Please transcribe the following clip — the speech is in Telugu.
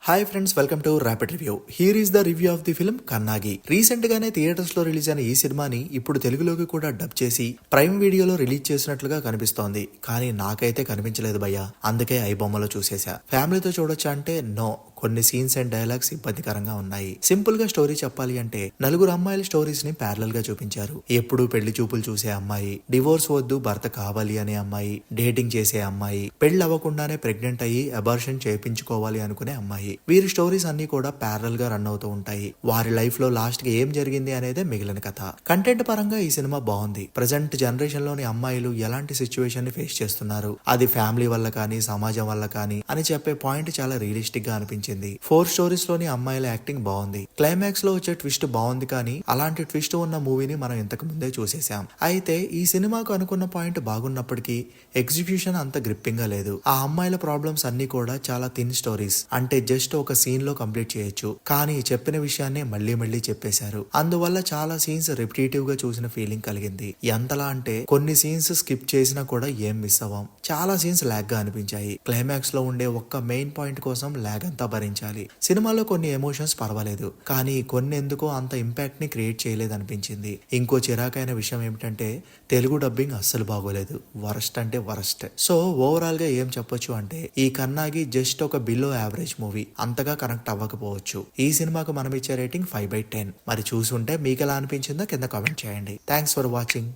Hi friends, welcome to rapid review. Here is the review of the film Kannagi. Recent గానే థియేటర్స్ లో రిలీజ్ అయిన ఈ సినిమాని ఇప్పుడు తెలుగులోకి కూడా డబ్ చేసి ప్రైమ్ వీడియోలో రిలీజ్ చేసినట్లుగా కనిపిస్తోంది. కానీ నాకైతే కనిపించలేదు భయ్యా, అందుకే ఐ బొమ్మలో చూసేసా. ఫ్యామిలీతో చూడొచ్చా అంటే నో, కొన్ని సీన్స్ అండ్ డైలాగ్స్ ఇబ్బందికరంగా ఉన్నాయి. సింపుల్ గా స్టోరీ చెప్పాలి అంటే నలుగురు అమ్మాయిల స్టోరీస్ ని ప్యారలల్ గా చూపించారు. ఎప్పుడు పెళ్లి చూపులు చూసే అమ్మాయి, డివోర్స్ వద్దు భర్త కావాలి అనే అమ్మాయి, డేటింగ్ చేసే అమ్మాయి, పెళ్లి అవ్వకుండానే ప్రెగ్నెంట్ అయ్యి అబార్షన్ చేయించుకోవాలి అనుకునే అమ్మాయి. వీరి స్టోరీస్ అన్ని కూడా ప్యారలల్ గా రన్ అవుతూ ఉంటాయి. వారి లైఫ్ లో లాస్ట్ కి ఏం జరిగింది అనేదే మిగిలిన కథ. కంటెంట్ పరంగా ఈ సినిమా బాగుంది. ప్రజెంట్ జనరేషన్ లోని అమ్మాయిలు ఎలాంటి సిచ్యువేషన్ ని ఫేస్ చేస్తున్నారు, అది ఫ్యామిలీ వల్ల కానీ సమాజం వల్ల కానీ అని చెప్పే పాయింట్ చాలా రియలిస్టిక్ గా అనిపించింది. 4 స్టోరీస్ లోని అమ్మాయిల యాక్టింగ్ బాగుంది. క్లైమాక్స్ లో వచ్చే ట్విస్ట్ బాగుంది, కానీ అలాంటి ట్విస్ట్ ఉన్న మూవీని మనం ఇంతకు ముందే చూసేసాం. అయితే ఈ సినిమాకు అనుకున్న పాయింట్ బాగున్నప్పటికీ ఎగ్జిక్యూషన్ అంత గ్రిప్పింగ్ గా లేదు. ఆ అమ్మాయిల ప్రాబ్లమ్స్ అన్ని కూడా చాలా థిన్ స్టోరీస్, అంటే జస్ట్ ఒక సీన్ లో కంప్లీట్ చేయొచ్చు, కానీ చెప్పిన విషయాన్ని మళ్ళీ మళ్ళీ చెప్పేశారు. అందువల్ల చాలా సీన్స్ రిపిటేటివ్ గా చూసిన ఫీలింగ్ కలిగింది. ఎంతలా అంటే కొన్ని సీన్స్ స్కిప్ చేసినా కూడా ఏం మిస్ అవ్వం. చాలా సీన్స్ లాగ్ గా అనిపించాయి. క్లైమాక్స్ లో ఉండే ఒక్క మెయిన్ పాయింట్ కోసం లాగ్ అంతా భరించాలి. సినిమాలో కొన్ని ఎమోషన్స్ పర్వాలేదు, కానీ కొన్ని ఎందుకో అంత ఇంపాక్ట్ ని క్రియేట్ చేయలేదు అనిపించింది. ఇంకో చిరాకైన విషయం ఏమిటంటే తెలుగు డబ్బింగ్ అస్సలు బాగోలేదు. వరస్ట్ అంటే వరస్ట్. సో ఓవరాల్ గా ఏం చెప్పొచ్చు అంటే ఈ కన్నాగి జస్ట్ ఒక బిలో యావరేజ్ మూవీ, అంతగా కనెక్ట్ అవ్వకపోవచ్చు. ఈ సినిమాకు మనం ఇచ్చే రేటింగ్ 5/10. మరి చూసుంటే మీకు ఎలా అనిపించిందో కింద కామెంట్ చేయండి. Thanks for watching.